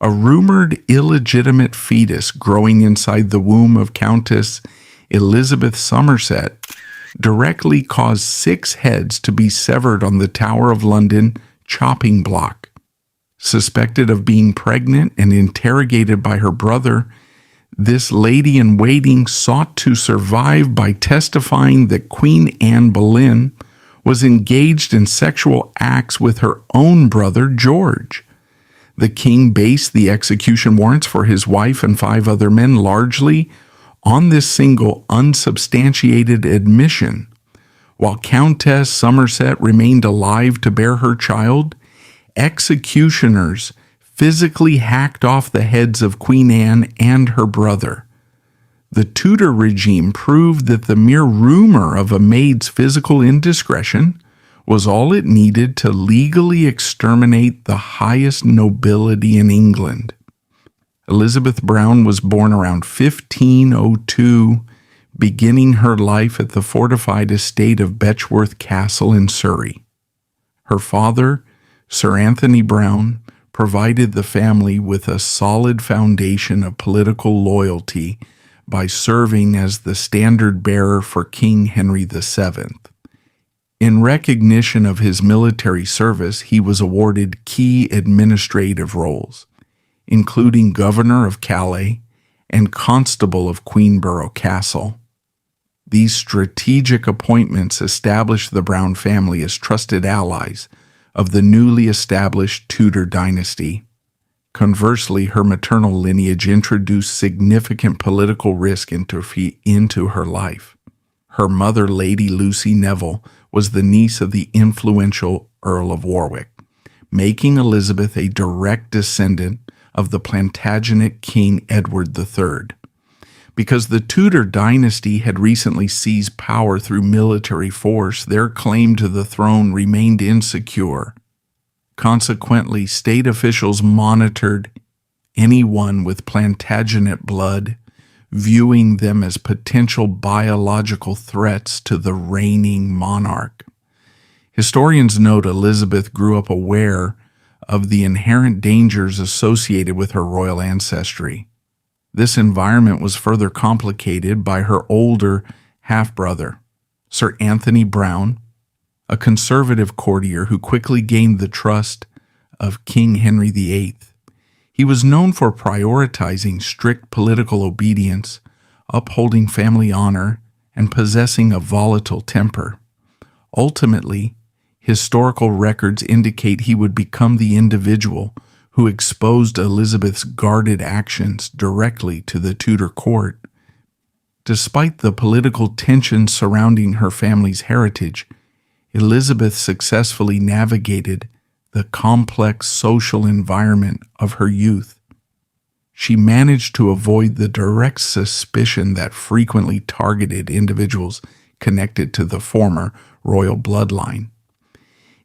A rumored illegitimate fetus growing inside the womb of Countess Elizabeth Somerset directly caused 6 heads to be severed on the Tower of London chopping block. Suspected of being pregnant and interrogated by her brother, this lady-in-waiting sought to survive by testifying that Queen Anne Boleyn was engaged in sexual acts with her own brother, George. The king based the execution warrants for his wife and 5 other men largely on this single unsubstantiated admission. While Countess Somerset remained alive to bear her child, executioners physically hacked off the heads of Queen Anne and her brother. The Tudor regime proved that the mere rumor of a maid's physical indiscretion was all it needed to legally exterminate the highest nobility in England. Elizabeth Browne was born around 1502, beginning her life at the fortified estate of Betchworth Castle in Surrey. Her father, Sir Anthony Browne, provided the family with a solid foundation of political loyalty by serving as the standard-bearer for King Henry VII. In recognition of his military service, he was awarded key administrative roles, including Governor of Calais and Constable of Queenborough Castle. These strategic appointments established the Browne family as trusted allies of the newly established Tudor dynasty. Conversely, her maternal lineage introduced significant political risk into her life. Her mother, Lady Lucy Neville, was the niece of the influential Earl of Warwick, making Elizabeth a direct descendant of the Plantagenet King Edward III. Because the Tudor dynasty had recently seized power through military force, their claim to the throne remained insecure. Consequently, state officials monitored anyone with Plantagenet blood, viewing them as potential biological threats to the reigning monarch. Historians note Elizabeth grew up aware of the inherent dangers associated with her royal ancestry. This environment was further complicated by her older half-brother, Sir Anthony Browne, a conservative courtier who quickly gained the trust of King Henry VIII. He was known for prioritizing strict political obedience, upholding family honor, and possessing a volatile temper. Ultimately, historical records indicate he would become the individual who exposed Elizabeth's guarded actions directly to the Tudor court. Despite the political tensions surrounding her family's heritage, Elizabeth successfully navigated the complex social environment of her youth. She managed to avoid the direct suspicion that frequently targeted individuals connected to the former royal bloodline.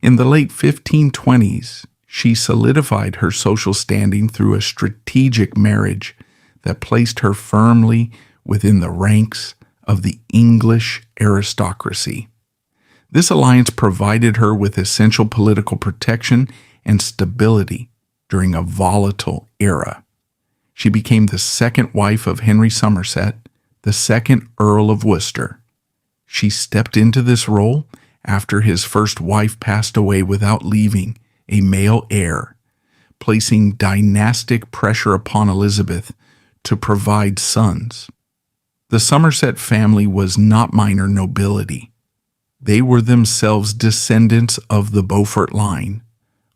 In the late 1520s, she solidified her social standing through a strategic marriage that placed her firmly within the ranks of the English aristocracy. This alliance provided her with essential political protection and stability during a volatile era. She became the second wife of Henry Somerset, the second Earl of Worcester. She stepped into this role after his first wife passed away without leaving a male heir, placing dynastic pressure upon Elizabeth to provide sons. The Somerset family was not minor nobility. They were themselves descendants of the Beaufort line,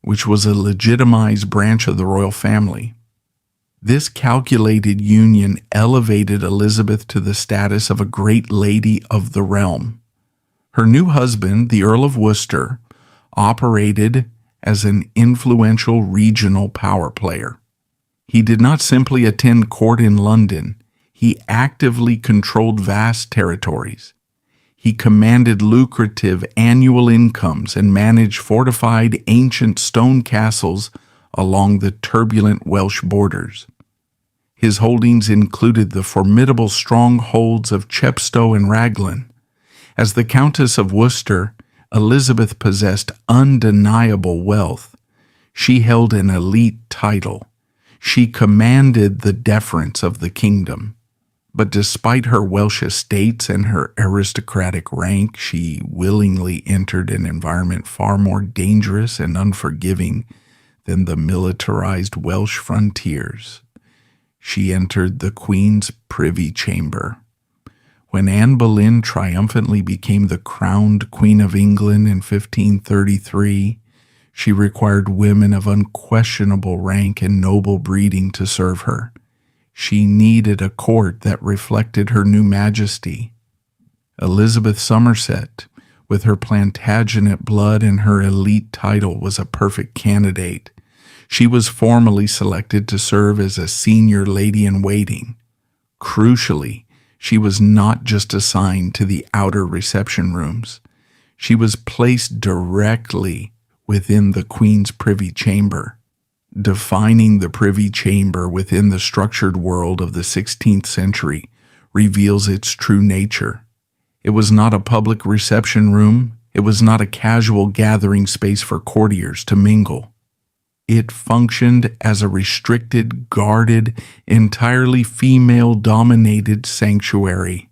which was a legitimized branch of the royal family. This calculated union elevated Elizabeth to the status of a great lady of the realm. Her new husband, the Earl of Worcester, operated as an influential regional power player. He did not simply attend court in London. He actively controlled vast territories. He commanded lucrative annual incomes and managed fortified ancient stone castles along the turbulent Welsh borders. His holdings included the formidable strongholds of Chepstow and Raglan. As the Countess of Worcester, Elizabeth possessed undeniable wealth. She held an elite title. She commanded the deference of the kingdom. But despite her Welsh estates and her aristocratic rank, she willingly entered an environment far more dangerous and unforgiving than the militarized Welsh frontiers. She entered the Queen's privy chamber. When Anne Boleyn triumphantly became the crowned Queen of England in 1533, she required women of unquestionable rank and noble breeding to serve her. She needed a court that reflected her new majesty. Elizabeth Somerset, with her Plantagenet blood and her elite title, was a perfect candidate. She was formally selected to serve as a senior lady-in-waiting. Crucially, she was not just assigned to the outer reception rooms. She was placed directly within the Queen's privy chamber. Defining the privy chamber within the structured world of the 16th century reveals its true nature. It was not a public reception room. It was not a casual gathering space for courtiers to mingle. It functioned as a restricted, guarded, entirely female-dominated sanctuary.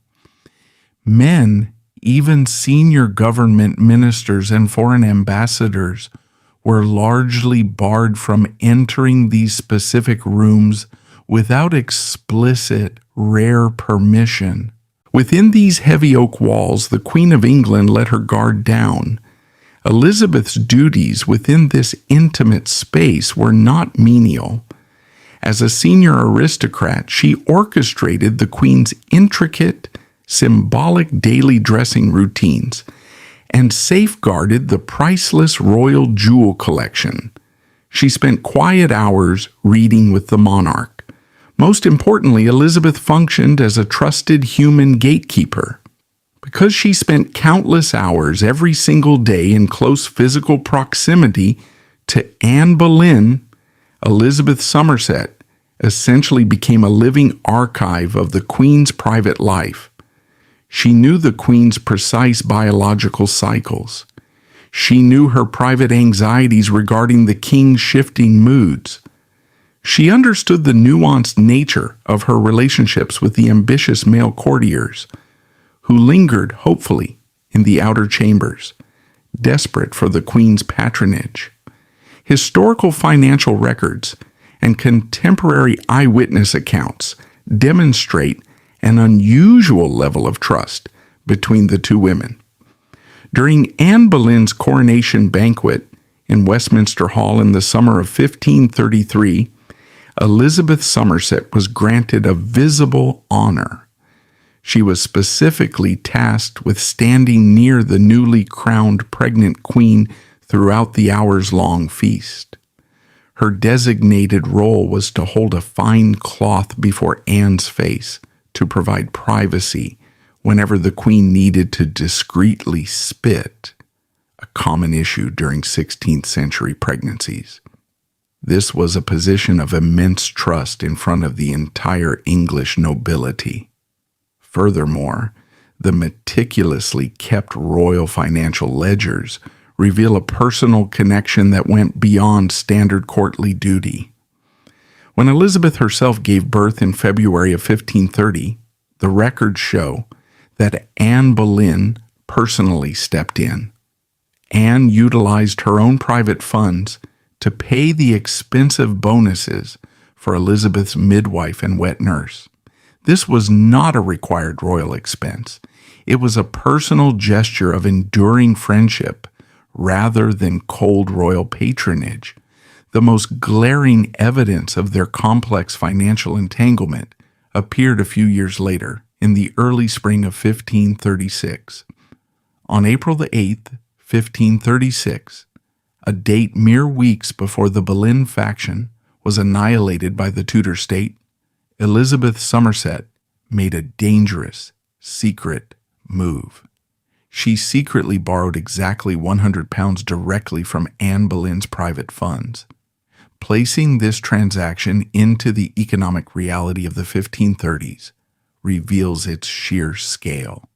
Men, even senior government ministers and foreign ambassadors, were largely barred from entering these specific rooms without explicit, rare permission. Within these heavy oak walls, the Queen of England let her guard down. Elizabeth's duties within this intimate space were not menial. As a senior aristocrat, she orchestrated the Queen's intricate, symbolic daily dressing routines and safeguarded the priceless royal jewel collection. She spent quiet hours reading with the monarch. Most importantly, Elizabeth functioned as a trusted human gatekeeper. Because she spent countless hours every single day in close physical proximity to Anne Boleyn, Elizabeth Somerset essentially became a living archive of the Queen's private life. She knew the Queen's precise biological cycles. She knew her private anxieties regarding the King's shifting moods. She understood the nuanced nature of her relationships with the ambitious male courtiers, who lingered hopefully in the outer chambers, desperate for the Queen's patronage. Historical financial records and contemporary eyewitness accounts demonstrate an unusual level of trust between the two women. During Anne Boleyn's coronation banquet in Westminster Hall in the summer of 1533, Elizabeth Somerset was granted a visible honor. She was specifically tasked with standing near the newly crowned pregnant queen throughout the hours-long feast. Her designated role was to hold a fine cloth before Anne's face to provide privacy whenever the Queen needed to discreetly spit, a common issue during 16th century pregnancies. This was a position of immense trust in front of the entire English nobility. Furthermore, the meticulously kept royal financial ledgers reveal a personal connection that went beyond standard courtly duty. When Elizabeth herself gave birth in February of 1530, the records show that Anne Boleyn personally stepped in. Anne utilized her own private funds to pay the expensive bonuses for Elizabeth's midwife and wet nurse. This was not a required royal expense. It was a personal gesture of enduring friendship rather than cold royal patronage. The most glaring evidence of their complex financial entanglement appeared a few years later, in the early spring of 1536. On April the 8th, 1536, a date mere weeks before the Boleyn faction was annihilated by the Tudor state, Elizabeth Somerset made a dangerous, secret move. She secretly borrowed exactly £100 directly from Anne Boleyn's private funds. Placing this transaction into the economic reality of the 1530s reveals its sheer scale.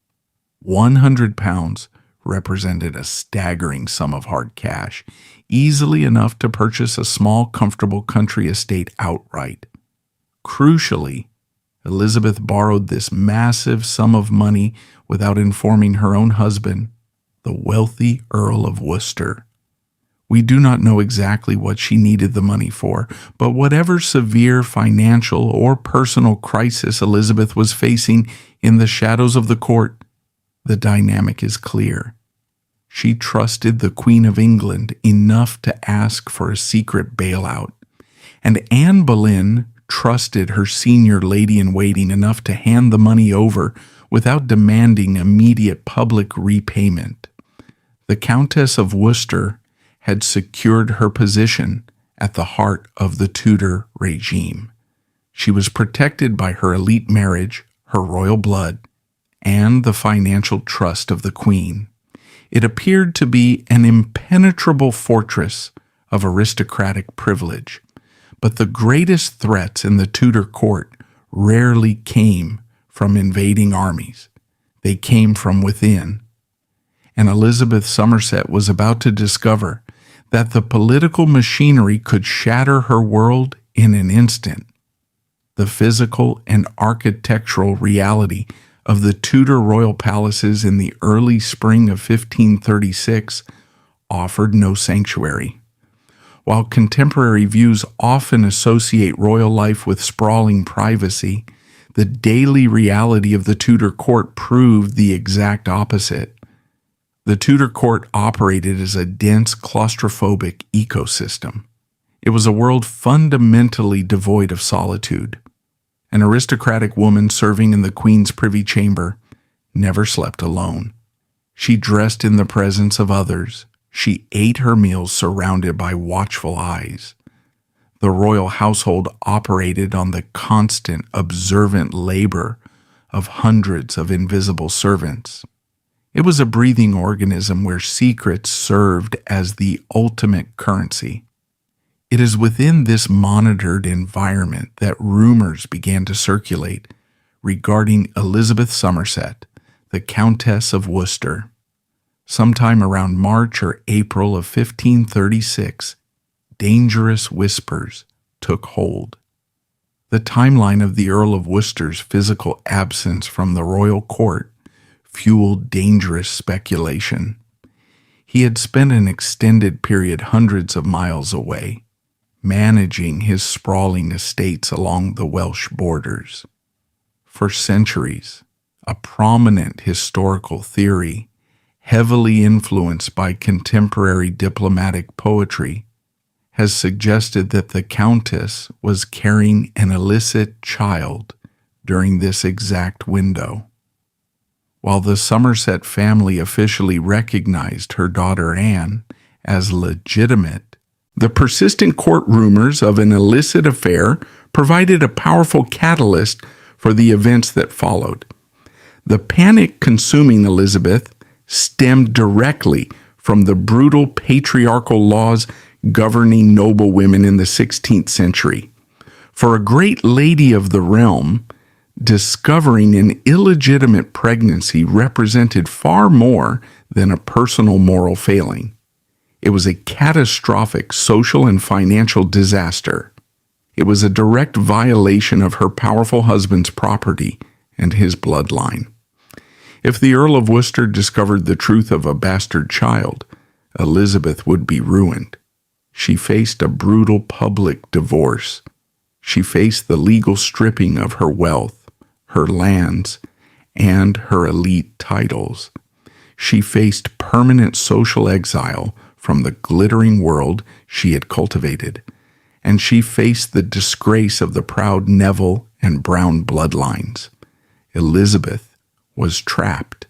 £100 represented a staggering sum of hard cash, easily enough to purchase a small, comfortable country estate outright. Crucially, Elizabeth borrowed this massive sum of money without informing her own husband, the wealthy Earl of Worcester. We do not know exactly what she needed the money for, but whatever severe financial or personal crisis Elizabeth was facing in the shadows of the court, the dynamic is clear. She trusted the Queen of England enough to ask for a secret bailout, and Anne Boleyn trusted her senior lady-in-waiting enough to hand the money over without demanding immediate public repayment. The Countess of Worcester had secured her position at the heart of the Tudor regime. She was protected by her elite marriage, her royal blood, and the financial trust of the Queen. It appeared to be an impenetrable fortress of aristocratic privilege, but the greatest threats in the Tudor court rarely came from invading armies. They came from within. And Elizabeth Somerset was about to discover that the political machinery could shatter her world in an instant. The physical and architectural reality of the Tudor royal palaces in the early spring of 1536 offered no sanctuary. While contemporary views often associate royal life with sprawling privacy, the daily reality of the Tudor court proved the exact opposite. The Tudor court operated as a dense, claustrophobic ecosystem. It was a world fundamentally devoid of solitude. An aristocratic woman serving in the Queen's privy chamber never slept alone. She dressed in the presence of others. She ate her meals surrounded by watchful eyes. The royal household operated on the constant, observant labor of hundreds of invisible servants. It was a breathing organism where secrets served as the ultimate currency. It is within this monitored environment that rumors began to circulate regarding Elizabeth Somerset, the Countess of Worcester. Sometime around March or April of 1536, dangerous whispers took hold. The timeline of the Earl of Worcester's physical absence from the royal court fueled dangerous speculation. He had spent an extended period hundreds of miles away, managing his sprawling estates along the Welsh borders. For centuries, a prominent historical theory, heavily influenced by contemporary diplomatic poetry, has suggested that the Countess was carrying an illicit child during this exact window. While the Somerset family officially recognized her daughter Anne as legitimate, the persistent court rumors of an illicit affair provided a powerful catalyst for the events that followed. The panic consuming Elizabeth stemmed directly from the brutal patriarchal laws governing noble women in the 16th century. For a great lady of the realm, discovering an illegitimate pregnancy represented far more than a personal moral failing. It was a catastrophic social and financial disaster. It was a direct violation of her powerful husband's property and his bloodline. If the Earl of Worcester discovered the truth of a bastard child, Elizabeth would be ruined. She faced a brutal public divorce. She faced the legal stripping of her wealth, her lands, and her elite titles. She faced permanent social exile from the glittering world she had cultivated, and she faced the disgrace of the proud Neville and Brown bloodlines. Elizabeth was trapped.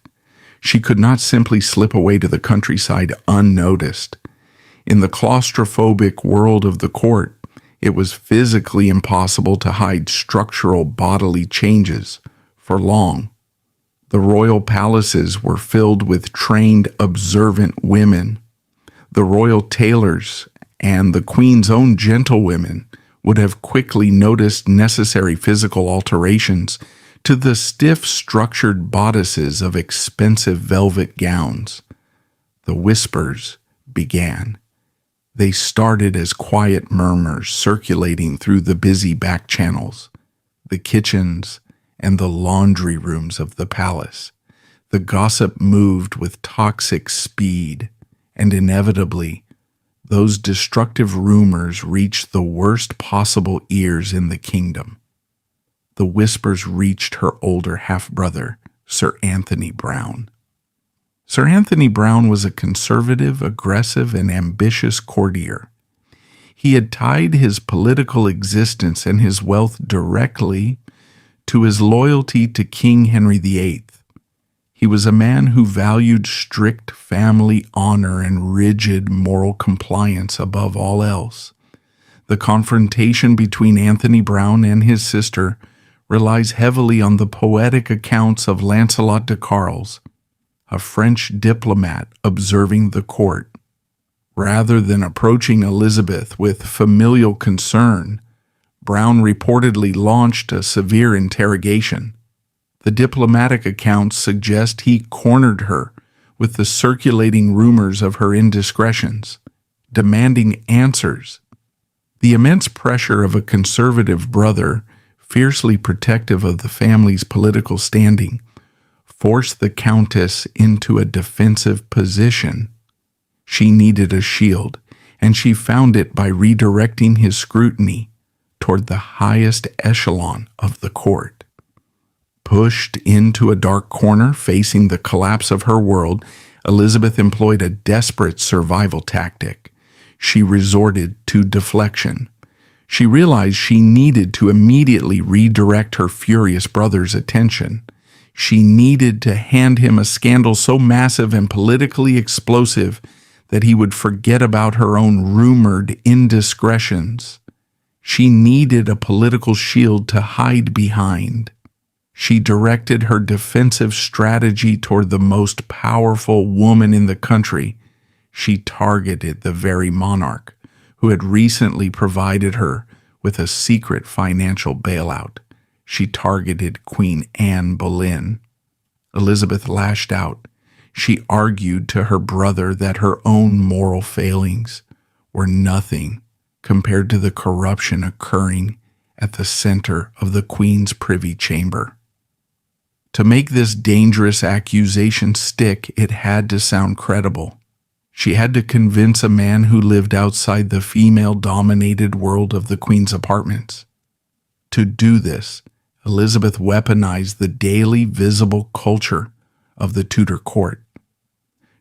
She could not simply slip away to the countryside unnoticed. In the claustrophobic world of the court, it was physically impossible to hide structural bodily changes for long. The royal palaces were filled with trained, observant women. The royal tailors and the Queen's own gentlewomen would have quickly noticed necessary physical alterations to the stiff, structured bodices of expensive velvet gowns. The whispers began. They started as quiet murmurs circulating through the busy back channels, the kitchens, and the laundry rooms of the palace. The gossip moved with toxic speed, and inevitably, those destructive rumors reached the worst possible ears in the kingdom. The whispers reached her older half-brother, Sir Anthony Browne. Sir Anthony Browne was a conservative, aggressive, and ambitious courtier. He had tied his political existence and his wealth directly to his loyalty to King Henry VIII. He was a man who valued strict family honor and rigid moral compliance above all else. The confrontation between Anthony Browne and his sister relies heavily on the poetic accounts of Lancelot de Carles, a French diplomat observing the court. Rather than approaching Elizabeth with familial concern, Browne reportedly launched a severe interrogation. The diplomatic accounts suggest he cornered her with the circulating rumors of her indiscretions, demanding answers. The immense pressure of a conservative brother, fiercely protective of the family's political standing, forced the Countess into a defensive position. She needed a shield, and she found it by redirecting his scrutiny toward the highest echelon of the court. Pushed into a dark corner facing the collapse of her world, Elizabeth employed a desperate survival tactic. She resorted to deflection. She realized she needed to immediately redirect her furious brother's attention. She needed to hand him a scandal so massive and politically explosive that he would forget about her own rumored indiscretions. She needed a political shield to hide behind. She directed her defensive strategy toward the most powerful woman in the country. She targeted the very monarch who had recently provided her with a secret financial bailout. She targeted Queen Anne Boleyn. Elizabeth lashed out. She argued to her brother that her own moral failings were nothing compared to the corruption occurring at the center of the Queen's privy chamber. To make this dangerous accusation stick, it had to sound credible. She had to convince a man who lived outside the female-dominated world of the Queen's apartments. To do this, Elizabeth weaponized the daily visible culture of the Tudor court.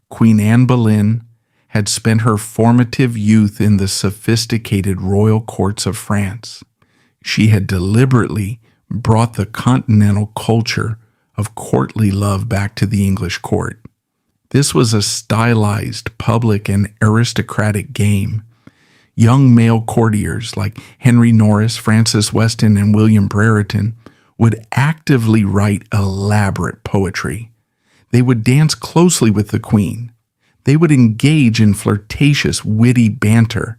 Queen Anne Boleyn had spent her formative youth in the sophisticated royal courts of France. She had deliberately brought the continental culture of courtly love back to the English court. This was a stylized, public, and aristocratic game. Young male courtiers like Henry Norris, Francis Weston, and William Brereton would actively write elaborate poetry. They would dance closely with the Queen. They would engage in flirtatious, witty banter.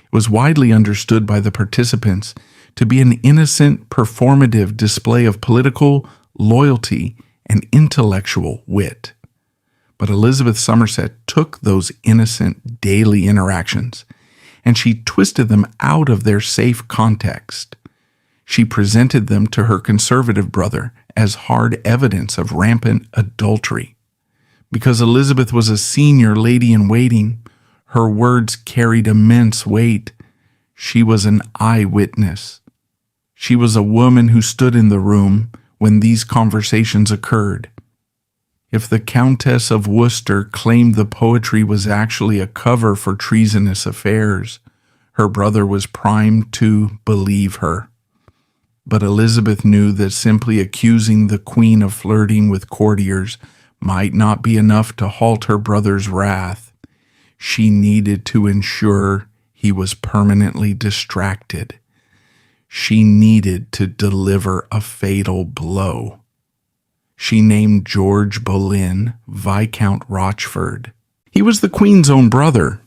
It was widely understood by the participants to be an innocent, performative display of political loyalty and intellectual wit. But Elizabeth Somerset took those innocent daily interactions and she twisted them out of their safe context. She presented them to her conservative brother as hard evidence of rampant adultery. Because Elizabeth was a senior lady-in-waiting, her words carried immense weight. She was an eyewitness. She was a woman who stood in the room when these conversations occurred. If the Countess of Worcester claimed the poetry was actually a cover for treasonous affairs, her brother was primed to believe her. But Elizabeth knew that simply accusing the Queen of flirting with courtiers might not be enough to halt her brother's wrath. She needed to ensure he was permanently distracted. She needed to deliver a fatal blow. She named George Boleyn Viscount Rochford. He was the Queen's own brother.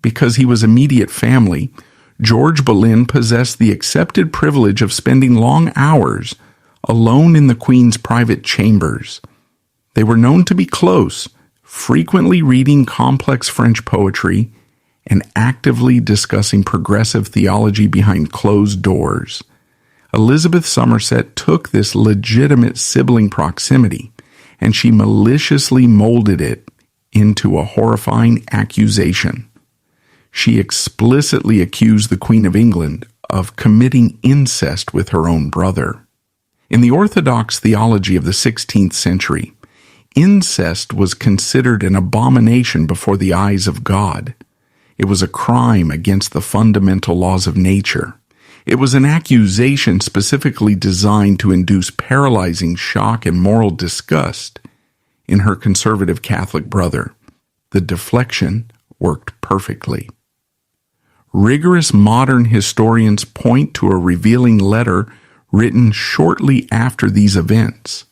Because he was immediate family, George Boleyn possessed the accepted privilege of spending long hours alone in the Queen's private chambers. They were known to be close, frequently reading complex French poetry and actively discussing progressive theology behind closed doors. Elizabeth Somerset took this legitimate sibling proximity and she maliciously molded it into a horrifying accusation. She explicitly accused the Queen of England of committing incest with her own brother. In the Orthodox theology of the 16th century, incest was considered an abomination before the eyes of God. It was a crime against the fundamental laws of nature. It was an accusation specifically designed to induce paralyzing shock and moral disgust in her conservative Catholic brother. The deflection worked perfectly. Rigorous modern historians point to a revealing letter written shortly after these events.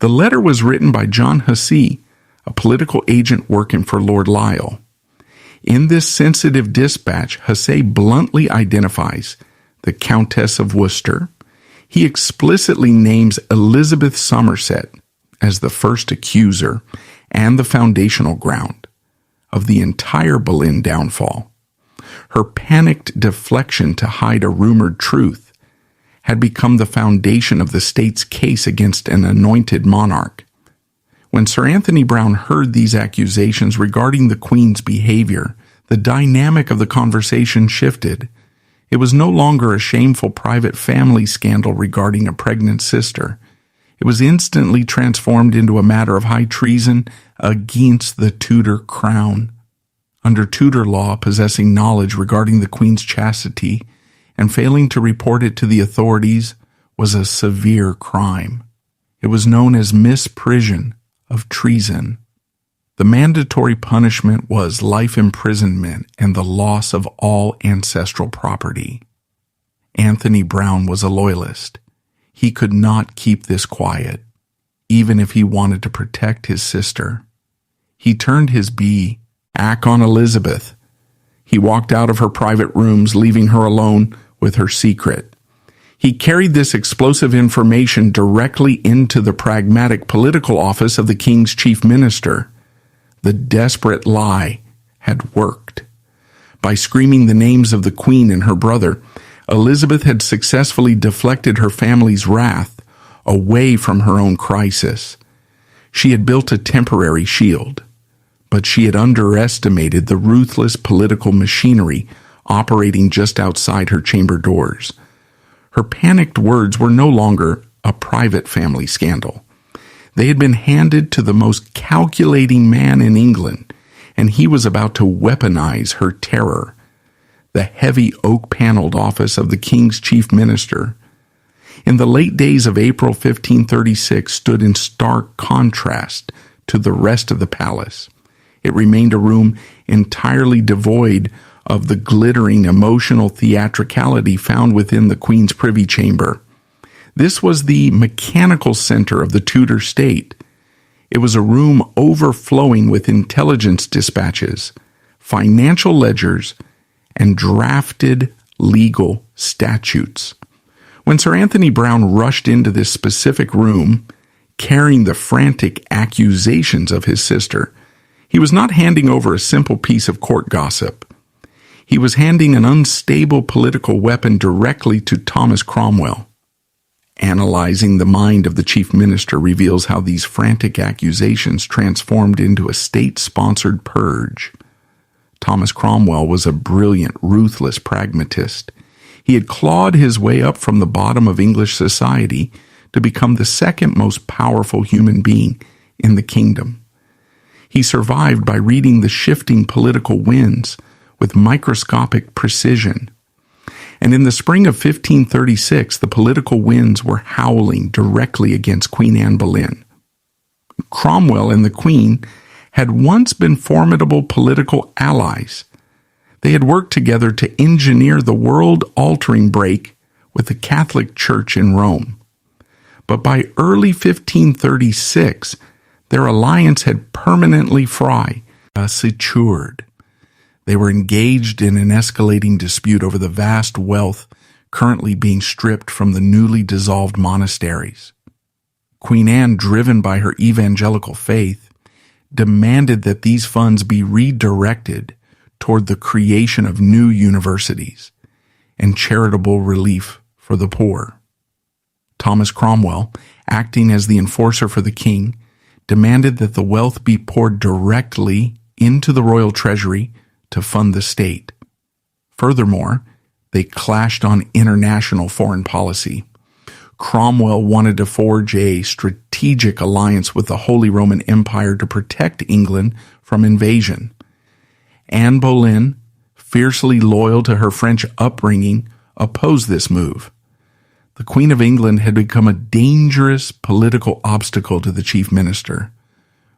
The letter was written by John Hussey, a political agent working for Lord Lisle. In this sensitive dispatch, Hussey bluntly identifies the Countess of Worcester. He explicitly names Elizabeth Somerset as the first accuser and the foundational ground of the entire Boleyn downfall. Her panicked deflection to hide a rumored truth had become the foundation of the state's case against an anointed monarch. When Sir Anthony Browne heard these accusations regarding the Queen's behavior, the dynamic of the conversation shifted. It was no longer a shameful private family scandal regarding a pregnant sister. It was instantly transformed into a matter of high treason against the Tudor crown. Under Tudor law, possessing knowledge regarding the Queen's chastity and failing to report it to the authorities was a severe crime. It was known as misprision of treason. The mandatory punishment was life imprisonment and the loss of all ancestral property. Anthony Browne was a loyalist. He could not keep this quiet, even if he wanted to protect his sister. He turned his back on Elizabeth. He walked out of her private rooms, leaving her alone with her secret. He carried this explosive information directly into the pragmatic political office of the king's chief minister. The desperate lie had worked. By screaming the names of the Queen and her brother, Elizabeth had successfully deflected her family's wrath away from her own crisis. She had built a temporary shield, but she had underestimated the ruthless political machinery operating just outside her chamber doors. Her panicked words were no longer a private family scandal. They had been handed to the most calculating man in England, and he was about to weaponize her terror. The heavy oak-paneled office of the king's chief minister, in the late days of April 1536, stood in stark contrast to the rest of the palace. It remained a room entirely devoid of the glittering emotional theatricality found within the Queen's privy chamber. This was the mechanical center of the Tudor state. It was a room overflowing with intelligence dispatches, financial ledgers, and drafted legal statutes. When Sir Anthony Browne rushed into this specific room, carrying the frantic accusations of his sister, he was not handing over a simple piece of court gossip. He was handing an unstable political weapon directly to Thomas Cromwell. Analyzing the mind of the chief minister reveals how these frantic accusations transformed into a state-sponsored purge. Thomas Cromwell was a brilliant, ruthless pragmatist. He had clawed his way up from the bottom of English society to become the second most powerful human being in the kingdom. He survived by reading the shifting political winds with microscopic precision. And in the spring of 1536, the political winds were howling directly against Queen Anne Boleyn. Cromwell and the Queen had once been formidable political allies. They had worked together to engineer the world-altering break with the Catholic Church in Rome. But by early 1536, their alliance had permanently fractured. They were engaged in an escalating dispute over the vast wealth currently being stripped from the newly dissolved monasteries. Queen Anne, driven by her evangelical faith, demanded that these funds be redirected toward the creation of new universities and charitable relief for the poor. Thomas Cromwell, acting as the enforcer for the king, demanded that the wealth be poured directly into the royal treasury to fund the state. Furthermore, they clashed on international foreign policy. Cromwell wanted to forge a strategic alliance with the Holy Roman Empire to protect England from invasion. Anne Boleyn, fiercely loyal to her French upbringing, opposed this move. The Queen of England had become a dangerous political obstacle to the chief minister.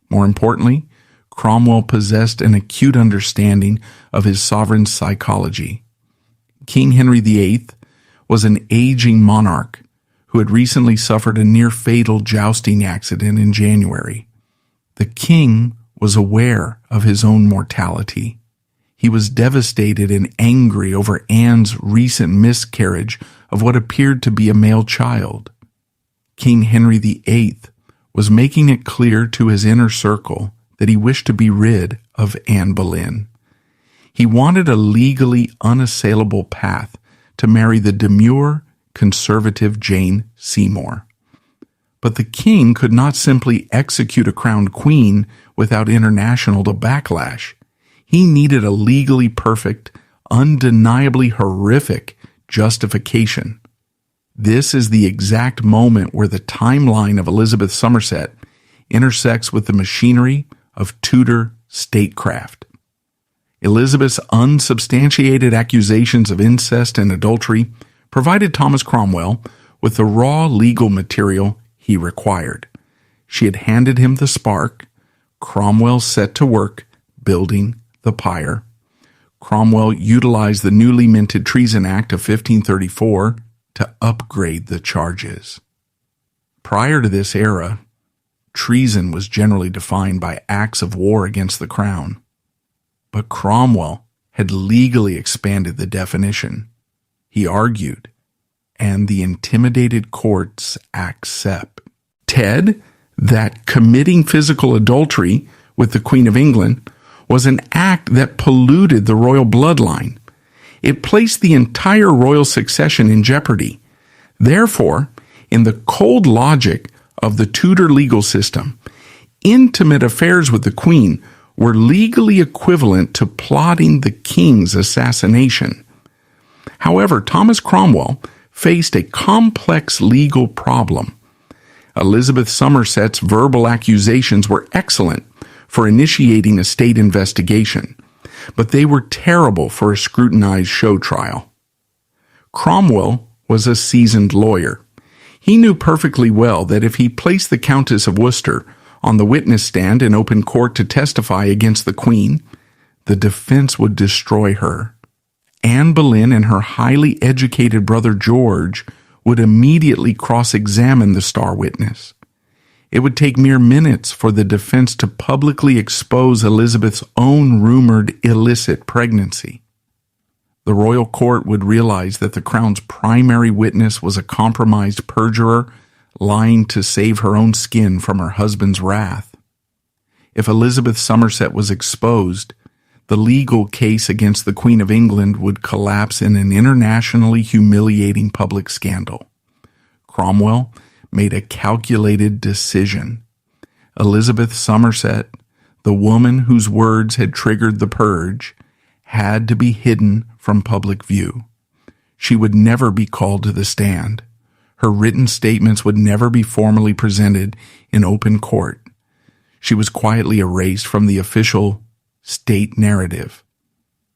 More importantly, Cromwell possessed an acute understanding of his sovereign's psychology. King Henry VIII was an aging monarch who had recently suffered a near-fatal jousting accident in January. The king was aware of his own mortality. He was devastated and angry over Anne's recent miscarriage of what appeared to be a male child. King Henry VIII was making it clear to his inner circle that he wished to be rid of Anne Boleyn. He wanted a legally unassailable path to marry the demure, conservative Jane Seymour. But the king could not simply execute a crowned queen without international backlash. He needed a legally perfect, undeniably horrific justification. This is the exact moment where the timeline of Elizabeth Somerset intersects with the machinery of Tudor statecraft. Elizabeth's unsubstantiated accusations of incest and adultery provided Thomas Cromwell with the raw legal material he required. She had handed him the spark. Cromwell set to work building the pyre. Cromwell utilized the newly minted Treason Act of 1534 to upgrade the charges. Prior to this era, treason was generally defined by acts of war against the crown. But Cromwell had legally expanded the definition. He argued, and the intimidated courts accepted, that committing physical adultery with the Queen of England was an act that polluted the royal bloodline. It placed the entire royal succession in jeopardy. Therefore, in the cold logic of the Tudor legal system, intimate affairs with the Queen were legally equivalent to plotting the king's assassination. However, Thomas Cromwell faced a complex legal problem. Elizabeth Somerset's verbal accusations were excellent for initiating a state investigation, but they were terrible for a scrutinized show trial. Cromwell was a seasoned lawyer. He knew perfectly well that if he placed the Countess of Worcester on the witness stand in open court to testify against the Queen, the defense would destroy her. Anne Boleyn and her highly educated brother George would immediately cross-examine the star witness. It would take mere minutes for the defense to publicly expose Elizabeth's own rumored illicit pregnancy. The royal court would realize that the crown's primary witness was a compromised perjurer lying to save her own skin from her husband's wrath. If Elizabeth Somerset was exposed, the legal case against the Queen of England would collapse in an internationally humiliating public scandal. Cromwell made a calculated decision. Elizabeth Somerset, the woman whose words had triggered the purge, had to be hidden from public view. She would never be called to the stand. Her written statements would never be formally presented in open court. She was quietly erased from the official state narrative.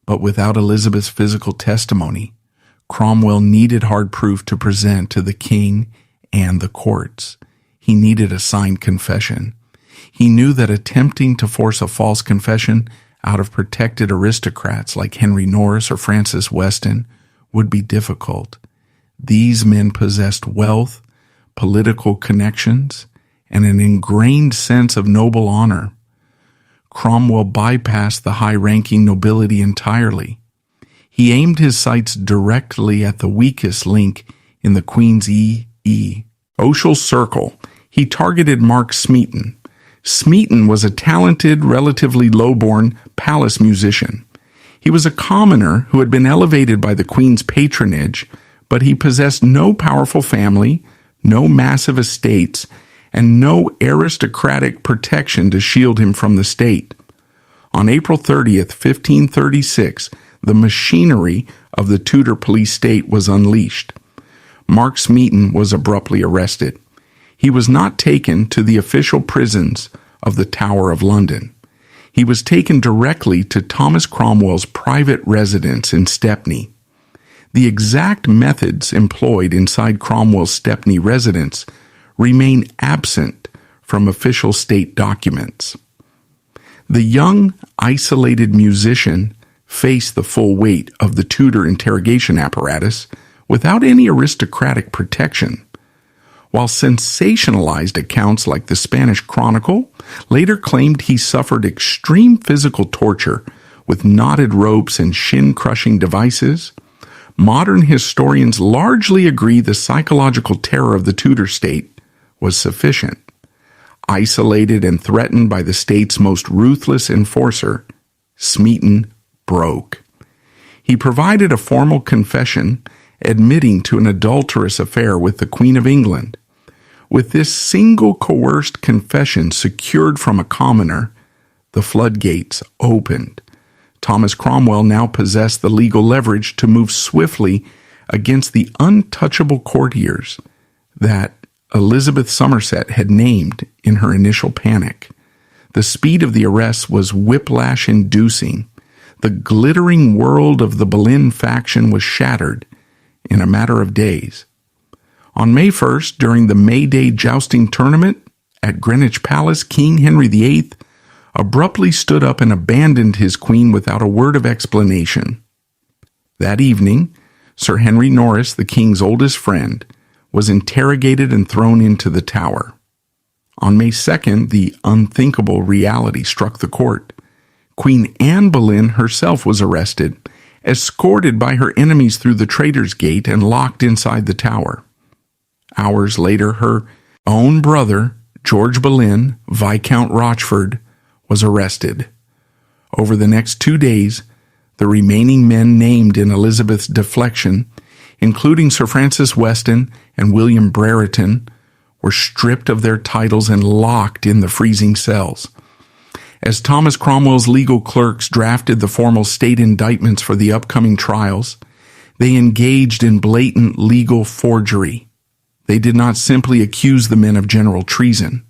But without Elizabeth's physical testimony, Cromwell needed hard proof to present to the king and the courts. He needed a signed confession. He knew that attempting to force a false confession out of protected aristocrats like Henry Norris or Francis Weston would be difficult. These men possessed wealth, political connections, and an ingrained sense of noble honor. Cromwell bypassed the high-ranking nobility entirely. He aimed his sights directly at the weakest link in the Queen's social circle. He targeted Mark Smeaton, Smeaton was a talented, relatively low-born palace musician. He was a commoner who had been elevated by the Queen's patronage, but he possessed no powerful family, no massive estates, and no aristocratic protection to shield him from the state. On April 30th, 1536, the machinery of the Tudor police state was unleashed. Mark Smeaton was abruptly arrested. He was not taken to the official prisons of the Tower of London. He was taken directly to Thomas Cromwell's private residence in Stepney. The exact methods employed inside Cromwell's Stepney residence remain absent from official state documents. The young, isolated musician faced the full weight of the Tudor interrogation apparatus without any aristocratic protection. While sensationalized accounts like the Spanish Chronicle later claimed he suffered extreme physical torture with knotted ropes and shin-crushing devices, modern historians largely agree the psychological terror of the Tudor state was sufficient. Isolated and threatened by the state's most ruthless enforcer, Smeaton broke. He provided a formal confession admitting to an adulterous affair with the Queen of England. With this single coerced confession secured from a commoner, the floodgates opened. Thomas Cromwell now possessed the legal leverage to move swiftly against the untouchable courtiers that Elizabeth Somerset had named in her initial panic. The speed of the arrests was whiplash-inducing. The glittering world of the Boleyn faction was shattered in a matter of days. On May 1st, during the May Day jousting tournament at Greenwich Palace, King Henry VIII abruptly stood up and abandoned his queen without a word of explanation. That evening, Sir Henry Norris, the king's oldest friend, was interrogated and thrown into the Tower. On May 2nd, the unthinkable reality struck the court. Queen Anne Boleyn herself was arrested, escorted by her enemies through the Traitor's Gate and locked inside the Tower. Hours later, her own brother, George Boleyn, Viscount Rochford, was arrested. Over the next 2 days, the remaining men named in Elizabeth's deflection, including Sir Francis Weston and William Brereton, were stripped of their titles and locked in the freezing cells. As Thomas Cromwell's legal clerks drafted the formal state indictments for the upcoming trials, they engaged in blatant legal forgery. They did not simply accuse the men of general treason.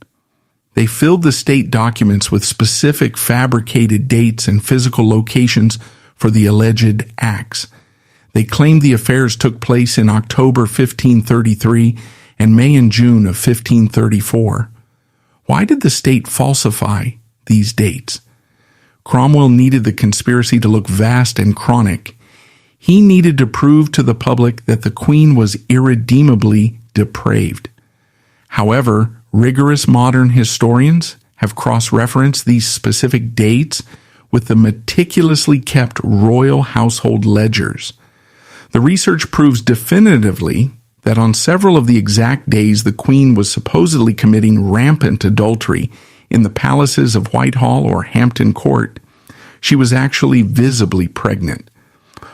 They filled the state documents with specific fabricated dates and physical locations for the alleged acts. They claimed the affairs took place in October 1533 and May and June of 1534. Why did the state falsify these dates? Cromwell needed the conspiracy to look vast and chronic. He needed to prove to the public that the Queen was irredeemably depraved. However, rigorous modern historians have cross-referenced these specific dates with the meticulously kept royal household ledgers. The research proves definitively that on several of the exact days the Queen was supposedly committing rampant adultery in the palaces of Whitehall or Hampton Court, she was actually visibly pregnant.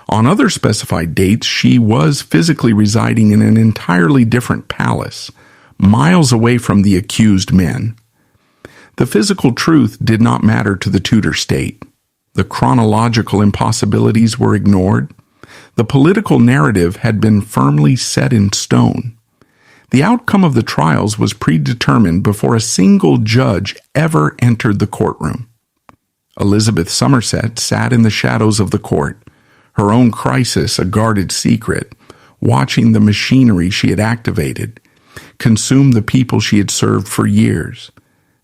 On other specified dates, she was physically residing in an entirely different palace, miles away from the accused men. The physical truth did not matter to the Tudor state. The chronological impossibilities were ignored. The political narrative had been firmly set in stone. The outcome of the trials was predetermined before a single judge ever entered the courtroom. Elizabeth Somerset sat in the shadows of the court, her own crisis a guarded secret, watching the machinery she had activated consume the people she had served for years.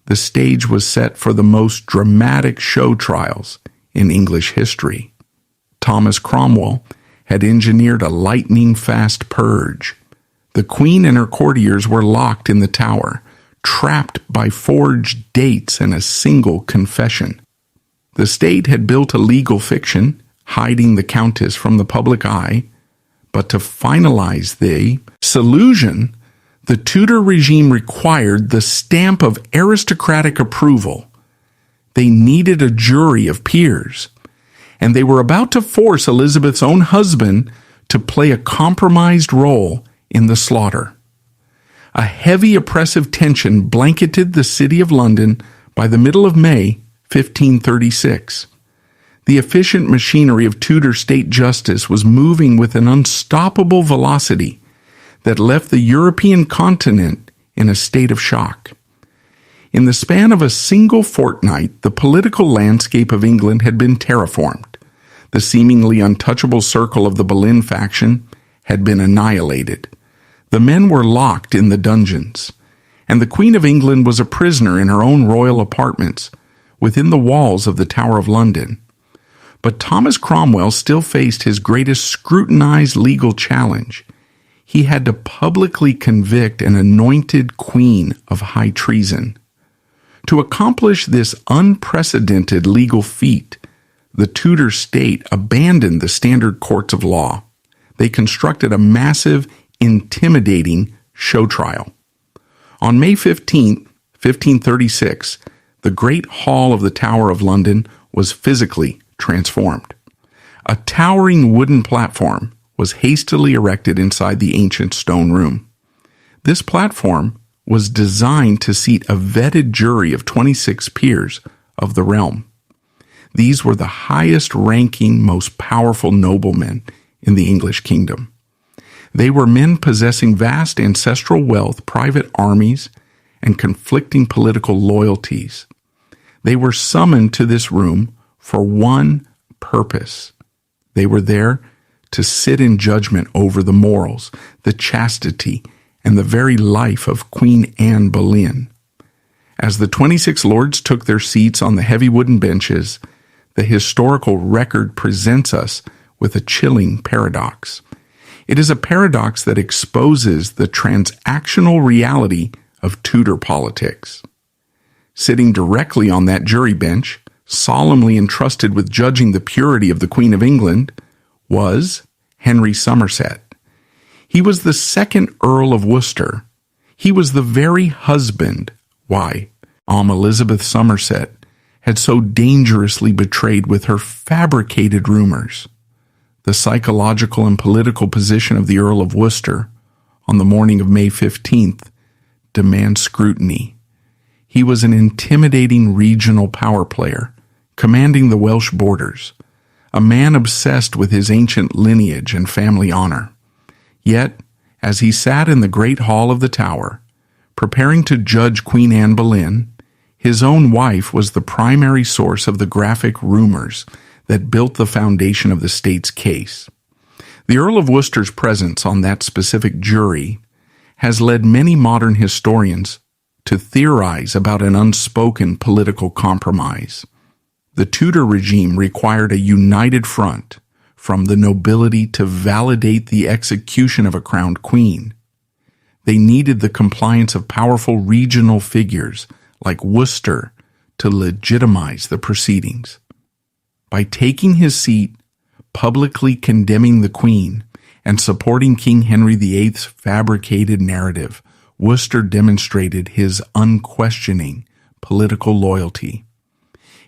The stage was set for the most dramatic show trials in English history. Thomas Cromwell had engineered a lightning-fast purge. The Queen and her courtiers were locked in the Tower, trapped by forged dates and a single confession. The state had built a legal fiction, hiding the Countess from the public eye, but to finalize the solution, The Tudor regime required the stamp of aristocratic approval. They needed a jury of peers, and they were about to force Elizabeth's own husband to play a compromised role in the slaughter. A heavy oppressive tension blanketed the city of London by the middle of May 1536. The efficient machinery of Tudor state justice was moving with an unstoppable velocity that left the European continent in a state of shock. In the span of a single fortnight, the political landscape of England had been terraformed. The seemingly untouchable circle of the Boleyn faction had been annihilated. The men were locked in the dungeons, and the Queen of England was a prisoner in her own royal apartments within the walls of the Tower of London. But Thomas Cromwell still faced his greatest scrutinized legal challenge. He had to publicly convict an anointed queen of high treason. To accomplish this unprecedented legal feat, the Tudor state abandoned the standard courts of law. They constructed a massive, intimidating show trial. On May 15, 1536, the Great Hall of the Tower of London was physically transformed. A towering wooden platform was hastily erected inside the ancient stone room. This platform was designed to seat a vetted jury of 26 peers of the realm. These were the highest-ranking, most powerful noblemen in the English kingdom. They were men possessing vast ancestral wealth, private armies, and conflicting political loyalties. They were summoned to this room for one purpose. They were there to sit in judgment over the morals, the chastity, and the very life of Queen Anne Boleyn. As the 26 lords took their seats on the heavy wooden benches, the historical record presents us with a chilling paradox. It is a paradox that exposes the transactional reality of Tudor politics. Sitting directly on that jury bench, solemnly entrusted with judging the purity of the Queen of England, was Henry Somerset. He was the second Earl of Worcester. He was the very husband Elizabeth Somerset had so dangerously betrayed with her fabricated rumors. The psychological and political position of the Earl of Worcester on the morning of May 15th demands scrutiny. He was an intimidating regional power player, commanding the Welsh borders, a man obsessed with his ancient lineage and family honor. Yet, as he sat in the great hall of the Tower, preparing to judge Queen Anne Boleyn, his own wife was the primary source of the graphic rumors that built the foundation of the state's case. The Earl of Worcester's presence on that specific jury has led many modern historians to theorize about an unspoken political compromise. The Tudor regime required a united front from the nobility to validate the execution of a crowned queen. They needed the compliance of powerful regional figures like Worcester to legitimize the proceedings. By taking his seat, publicly condemning the Queen, and supporting King Henry VIII's fabricated narrative, Worcester demonstrated his unquestioning political loyalty.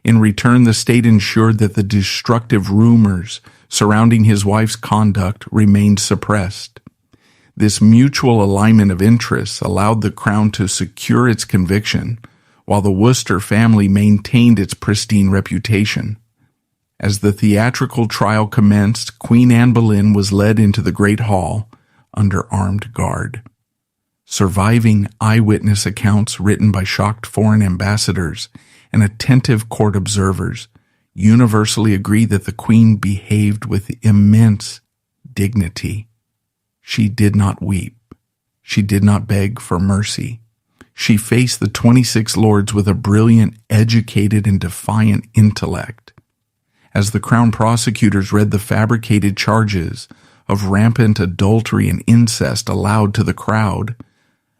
In return, the state ensured that the destructive rumors surrounding his wife's conduct remained suppressed. This mutual alignment of interests allowed the crown to secure its conviction, while the Worcester family maintained its pristine reputation. As the theatrical trial commenced, Queen Anne Boleyn was led into the Great Hall under armed guard. Surviving eyewitness accounts written by shocked foreign ambassadors and attentive court observers universally agree that the Queen behaved with immense dignity. She did not weep. She did not beg for mercy. She faced the 26 lords with a brilliant, educated, and defiant intellect. As the Crown prosecutors read the fabricated charges of rampant adultery and incest aloud to the crowd,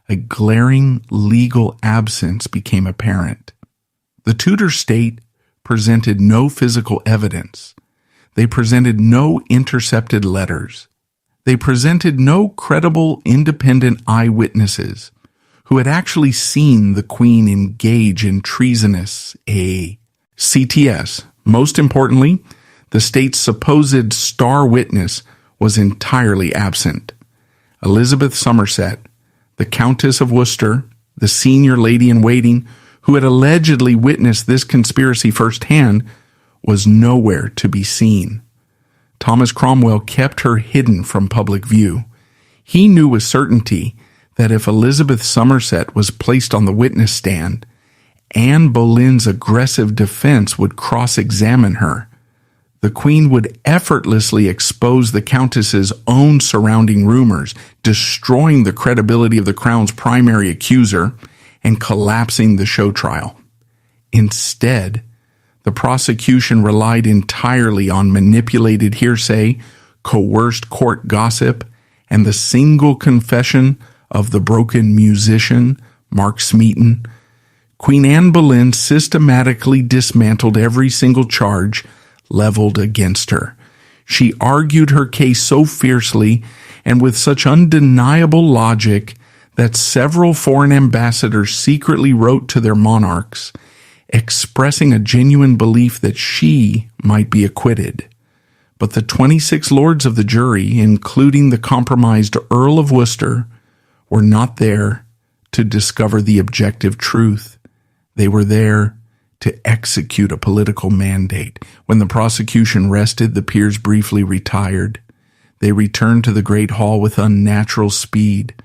a glaring legal absence became apparent. The Tudor state presented no physical evidence. They presented no intercepted letters. They presented no credible independent eyewitnesses who had actually seen the Queen engage in treasonous CTS. Most importantly, the state's supposed star witness was entirely absent. Elizabeth Somerset, the Countess of Worcester, the senior lady-in-waiting who had allegedly witnessed this conspiracy firsthand, was nowhere to be seen. Thomas Cromwell kept her hidden from public view. He knew with certainty that if Elizabeth Somerset was placed on the witness stand, Anne Boleyn's aggressive defense would cross-examine her. The Queen would effortlessly expose the Countess's own surrounding rumors, destroying the credibility of the Crown's primary accuser and collapsing the show trial. Instead, the prosecution relied entirely on manipulated hearsay, coerced court gossip, and the single confession of the broken musician, Mark Smeaton. Queen Anne Boleyn systematically dismantled every single charge leveled against her. She argued her case so fiercely and with such undeniable logic that several foreign ambassadors secretly wrote to their monarchs, expressing a genuine belief that she might be acquitted. But the 26 lords of the jury, including the compromised Earl of Worcester, were not there to discover the objective truth. They were there to execute a political mandate. When the prosecution rested, the peers briefly retired. They returned to the great hall with unnatural speed.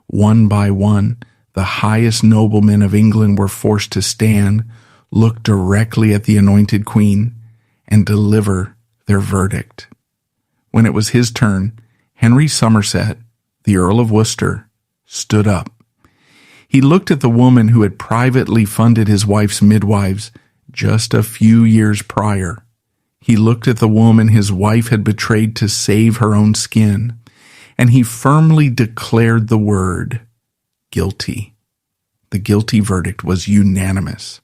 One by one, the highest noblemen of England were forced to stand, look directly at the anointed queen, and deliver their verdict. When it was his turn, Henry Somerset, the Earl of Worcester, stood up. He looked at the woman who had privately funded his wife's midwives just a few years prior. He looked at the woman his wife had betrayed to save her own skin, and he firmly declared the word, guilty. The guilty verdict was unanimous.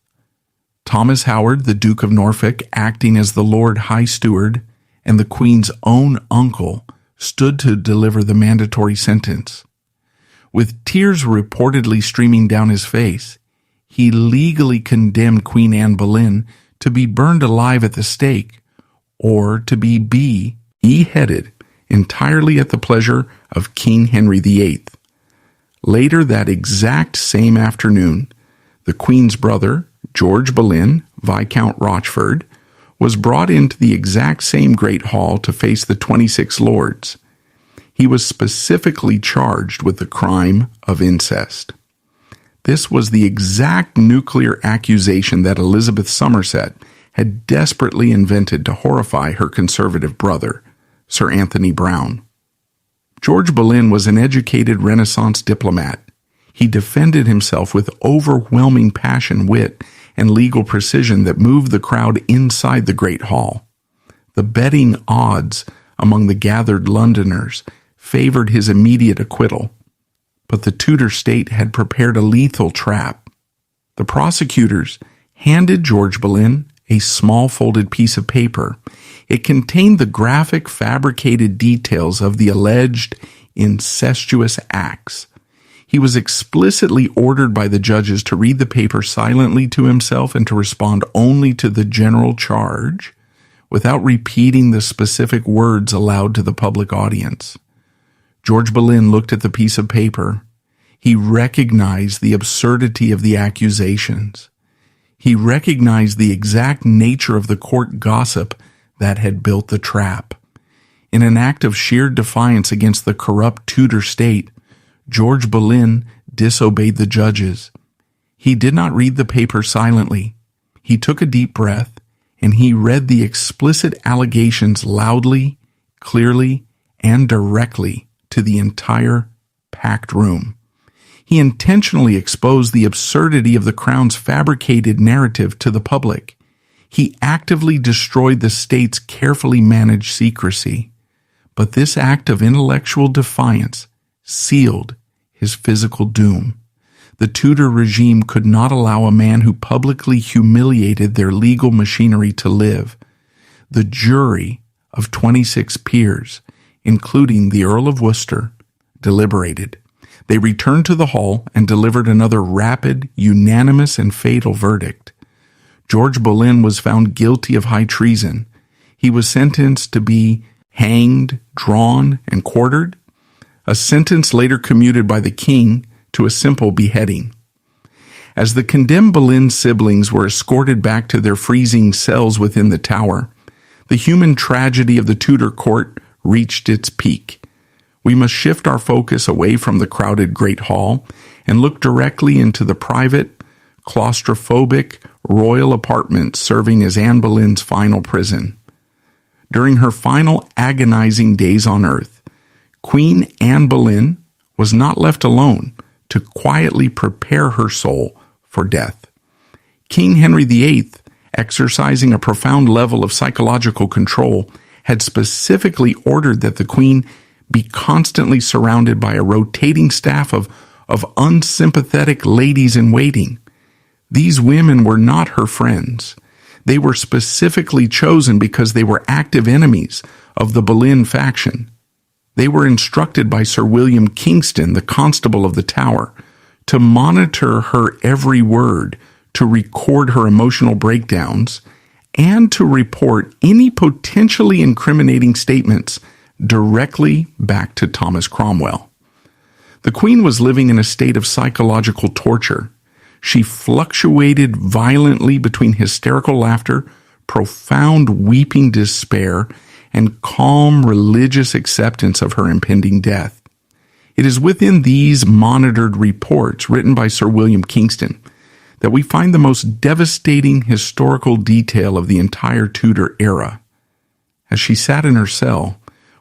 Thomas Howard, the Duke of Norfolk, acting as the Lord High Steward, and the Queen's own uncle, stood to deliver the mandatory sentence. With tears reportedly streaming down his face, he legally condemned Queen Anne Boleyn to be burned alive at the stake or to be beheaded entirely at the pleasure of King Henry VIII. Later that exact same afternoon, the Queen's brother, George Boleyn, Viscount Rochford, was brought into the exact same great hall to face the 26 lords. He was specifically charged with the crime of incest. This was the exact nuclear accusation that Elizabeth Somerset had desperately invented to horrify her conservative brother, Sir Anthony Browne. George Boleyn was an educated Renaissance diplomat. He defended himself with overwhelming passion, wit, and legal precision that moved the crowd inside the Great Hall. The betting odds among the gathered Londoners favored his immediate acquittal, but the Tudor state had prepared a lethal trap. The prosecutors handed George Boleyn a small folded piece of paper. It contained the graphic, fabricated details of the alleged incestuous acts. He was explicitly ordered by the judges to read the paper silently to himself and to respond only to the general charge, without repeating the specific words aloud to the public audience. George Boleyn looked at the piece of paper. He recognized the absurdity of the accusations. He recognized the exact nature of the court gossip that had built the trap. In an act of sheer defiance against the corrupt Tudor state, George Boleyn disobeyed the judges. He did not read the paper silently. He took a deep breath, and he read the explicit allegations loudly, clearly, and directly to the entire packed room. He intentionally exposed the absurdity of the Crown's fabricated narrative to the public. He actively destroyed the state's carefully managed secrecy. But this act of intellectual defiance sealed his physical doom. The Tudor regime could not allow a man who publicly humiliated their legal machinery to live. The jury of 26 peers, including the Earl of Worcester, deliberated. They returned to the hall and delivered another rapid, unanimous, and fatal verdict. George Boleyn was found guilty of high treason. He was sentenced to be hanged, drawn, and quartered, a sentence later commuted by the king to a simple beheading. As the condemned Boleyn siblings were escorted back to their freezing cells within the Tower, the human tragedy of the Tudor court reached its peak. We must shift our focus away from the crowded Great Hall and look directly into the private, claustrophobic, royal apartments serving as Anne Boleyn's final prison. During her final agonizing days on earth, Queen Anne Boleyn was not left alone to quietly prepare her soul for death. King Henry VIII, exercising a profound level of psychological control, had specifically ordered that the Queen be constantly surrounded by a rotating staff of unsympathetic ladies-in-waiting. These women were not her friends. They were specifically chosen because they were active enemies of the Boleyn faction. They were instructed by Sir William Kingston, the Constable of the Tower, to monitor her every word, to record her emotional breakdowns, and to report any potentially incriminating statements directly back to Thomas Cromwell. The Queen was living in a state of psychological torture. She fluctuated violently between hysterical laughter, profound weeping despair, and calm religious acceptance of her impending death. It is within these monitored reports written by Sir William Kingston that we find the most devastating historical detail of the entire Tudor era. As she sat in her cell,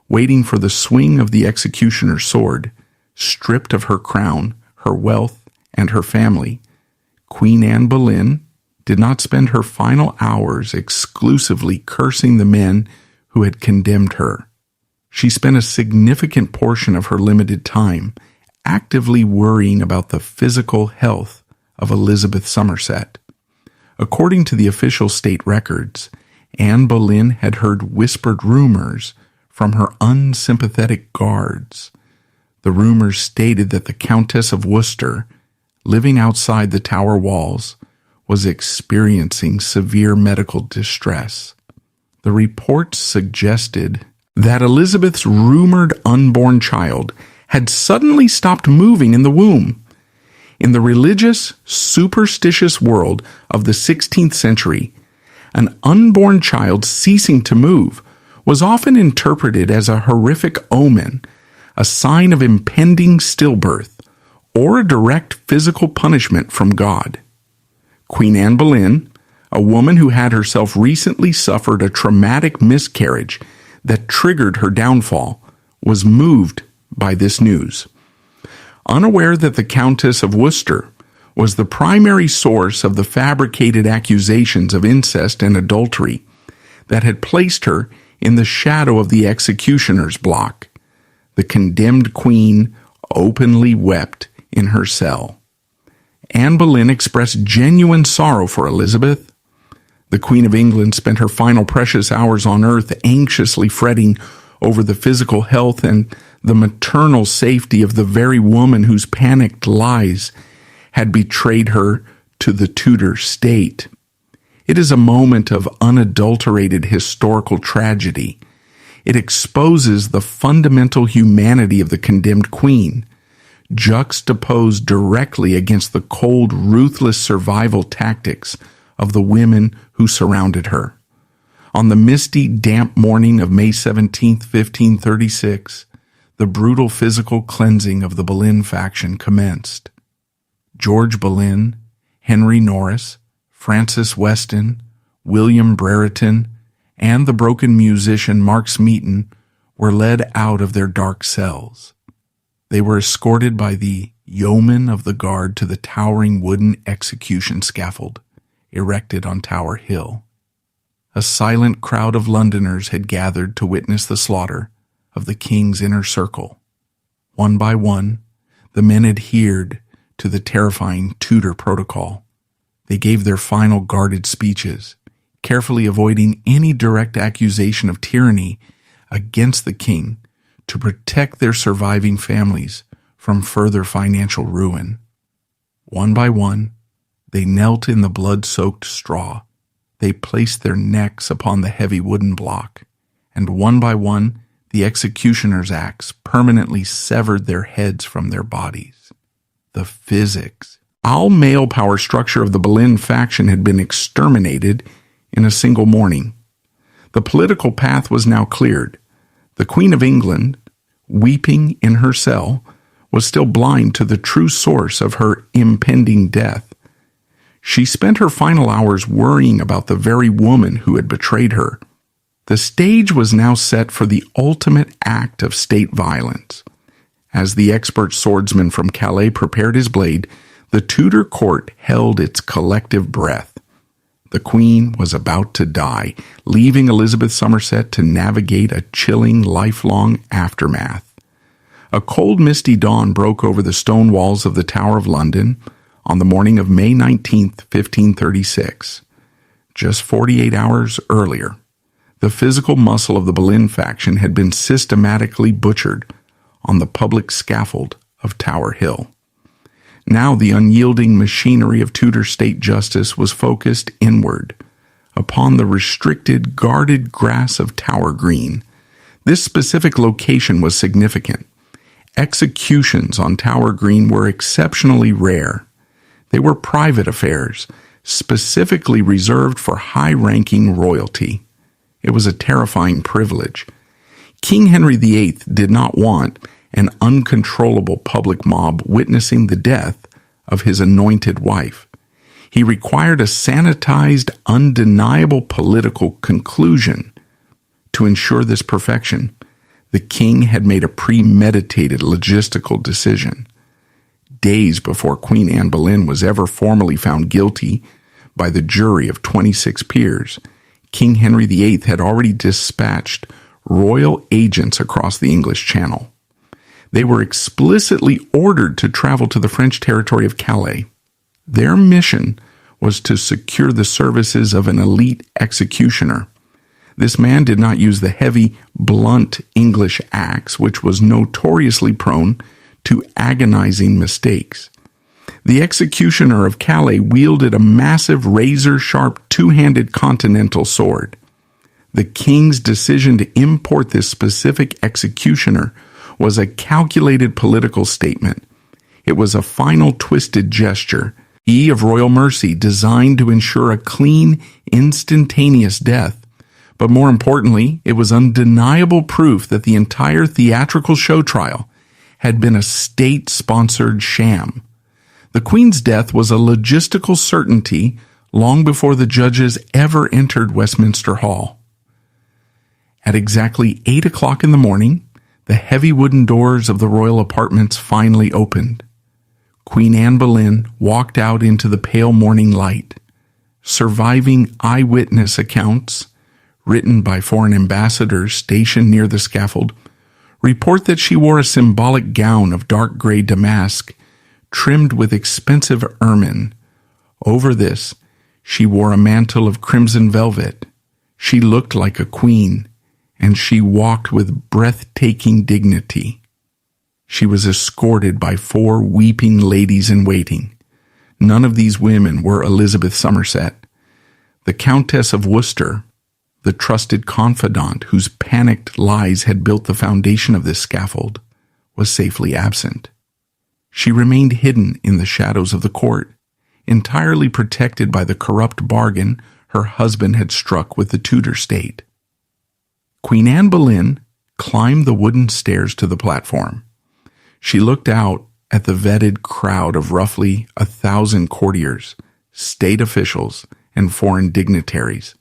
waiting for the swing of the executioner's sword, stripped of her crown, her wealth, and her family, Queen Anne Boleyn did not spend her final hours exclusively cursing the men who had condemned her. She spent a significant portion of her limited time actively worrying about the physical health of Elizabeth Somerset. According to the official state records, Anne Boleyn had heard whispered rumors from her unsympathetic guards. The rumors stated that the Countess of Worcester, living outside the Tower walls, was experiencing severe medical distress. The reports suggested that Elizabeth's rumored unborn child had suddenly stopped moving in the womb. In the religious, superstitious world of the 16th century, an unborn child ceasing to move was often interpreted as a horrific omen, a sign of impending stillbirth, or a direct physical punishment from God. Queen Anne Boleyn, a woman who had herself recently suffered a traumatic miscarriage that triggered her downfall, was moved by this news. Unaware that the Countess of Worcester was the primary source of the fabricated accusations of incest and adultery that had placed her in the shadow of the executioner's block, the condemned queen openly wept in her cell. Anne Boleyn expressed genuine sorrow for Elizabeth. The Queen of England spent her final precious hours on earth anxiously fretting over the physical health and the maternal safety of the very woman whose panicked lies had betrayed her to the Tudor state. It is a moment of unadulterated historical tragedy. It exposes the fundamental humanity of the condemned queen, juxtaposed directly against the cold, ruthless survival tactics of the women who surrounded her. On the misty, damp morning of May 17, 1536, the brutal physical cleansing of the Boleyn faction commenced. George Boleyn, Henry Norris, Francis Weston, William Brereton, and the broken musician Mark Smeaton were led out of their dark cells. They were escorted by the yeomen of the guard to the towering wooden execution scaffold erected on Tower Hill. A silent crowd of Londoners had gathered to witness the slaughter of the king's inner circle. One by one, the men adhered to the terrifying Tudor protocol. They gave their final guarded speeches, carefully avoiding any direct accusation of tyranny against the king to protect their surviving families from further financial ruin. One by one, they knelt in the blood-soaked straw. They placed their necks upon the heavy wooden block, and one by one, the executioner's axe permanently severed their heads from their bodies. The physics. All male power structure of the Boleyn faction had been exterminated in a single morning. The political path was now cleared. The Queen of England, weeping in her cell, was still blind to the true source of her impending death. She spent her final hours worrying about the very woman who had betrayed her. The stage was now set for the ultimate act of state violence. As the expert swordsman from Calais prepared his blade, the Tudor court held its collective breath. The Queen was about to die, leaving Elizabeth Somerset to navigate a chilling, lifelong aftermath. A cold, misty dawn broke over the stone walls of the Tower of London on the morning of May 19, 1536. Just 48 hours earlier, the physical muscle of the Boleyn faction had been systematically butchered on the public scaffold of Tower Hill. Now the unyielding machinery of Tudor state justice was focused inward, upon the restricted, guarded grass of Tower Green. This specific location was significant. Executions on Tower Green were exceptionally rare. They were private affairs, specifically reserved for high-ranking royalty. It was a terrifying privilege. King Henry VIII did not want an uncontrollable public mob witnessing the death of his anointed wife. He required a sanitized, undeniable political conclusion. To ensure this perfection, the king had made a premeditated logistical decision. Days before Queen Anne Boleyn was ever formally found guilty by the jury of 26 peers, King Henry VIII had already dispatched royal agents across the English Channel. They were explicitly ordered to travel to the French territory of Calais. Their mission was to secure the services of an elite executioner. This man did not use the heavy, blunt English axe, which was notoriously prone to agonizing mistakes. The executioner of Calais wielded a massive, razor-sharp, two-handed continental sword. The king's decision to import this specific executioner was a calculated political statement. It was a final twisted gesture, of royal mercy, designed to ensure a clean, instantaneous death. But more importantly, it was undeniable proof that the entire theatrical show trial had been a state-sponsored sham. The Queen's death was a logistical certainty long before the judges ever entered Westminster Hall. At exactly 8 o'clock in the morning, the heavy wooden doors of the royal apartments finally opened. Queen Anne Boleyn walked out into the pale morning light. Surviving eyewitness accounts, written by foreign ambassadors stationed near the scaffold, report that she wore a symbolic gown of dark gray damask trimmed with expensive ermine. Over this, she wore a mantle of crimson velvet. She looked like a queen, and she walked with breathtaking dignity. She was escorted by 4 weeping ladies-in-waiting. None of these women were Elizabeth Somerset. The Countess of Worcester, the trusted confidant whose panicked lies had built the foundation of this scaffold, was safely absent. She remained hidden in the shadows of the court, entirely protected by the corrupt bargain her husband had struck with the Tudor state. Queen Anne Boleyn climbed the wooden stairs to the platform. She looked out at the vetted crowd of roughly 1,000 courtiers, state officials, and foreign dignitaries.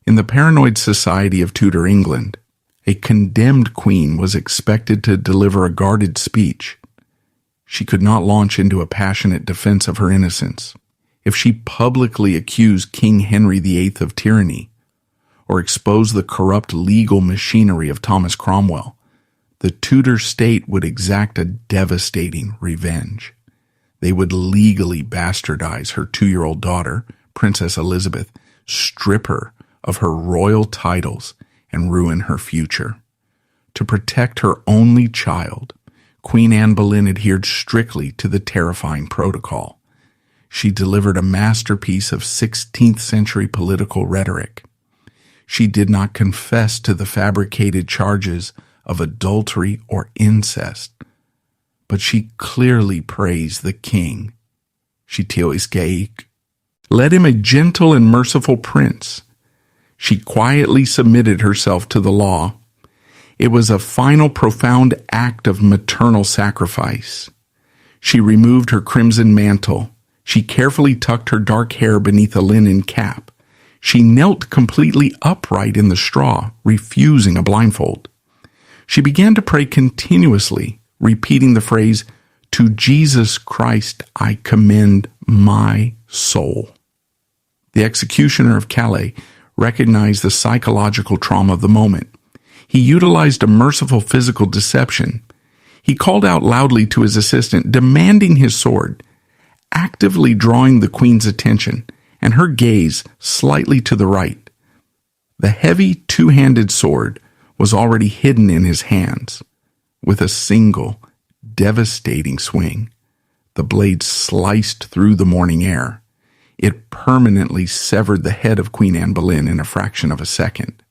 In the paranoid society of Tudor England, a condemned queen was expected to deliver a guarded speech. She could not launch into a passionate defense of her innocence. If she publicly accused King Henry VIII of tyranny, or exposed the corrupt legal machinery of Thomas Cromwell, the Tudor state would exact a devastating revenge. They would legally bastardize her 2-year-old daughter, Princess Elizabeth, strip her of her royal titles, and ruin her future. To protect her only child, Queen Anne Boleyn adhered strictly to the terrifying protocol. She delivered a masterpiece of 16th century political rhetoric. She did not confess to the fabricated charges of adultery or incest, but she clearly praised the king. She led him a gentle and merciful prince. She quietly submitted herself to the law. It was a final profound act of maternal sacrifice. She removed her crimson mantle. She carefully tucked her dark hair beneath a linen cap. She knelt completely upright in the straw, refusing a blindfold. She began to pray continuously, repeating the phrase, "To Jesus Christ I commend my soul." The executioner of Calais recognized the psychological trauma of the moment. He utilized a merciful physical deception. He called out loudly to his assistant, demanding his sword, actively drawing the queen's attention and her gaze slightly to the right. The heavy two-handed sword was already hidden in his hands. With a single, devastating swing, the blade sliced through the morning air. It permanently severed the head of Queen Anne Boleyn in a fraction of a second.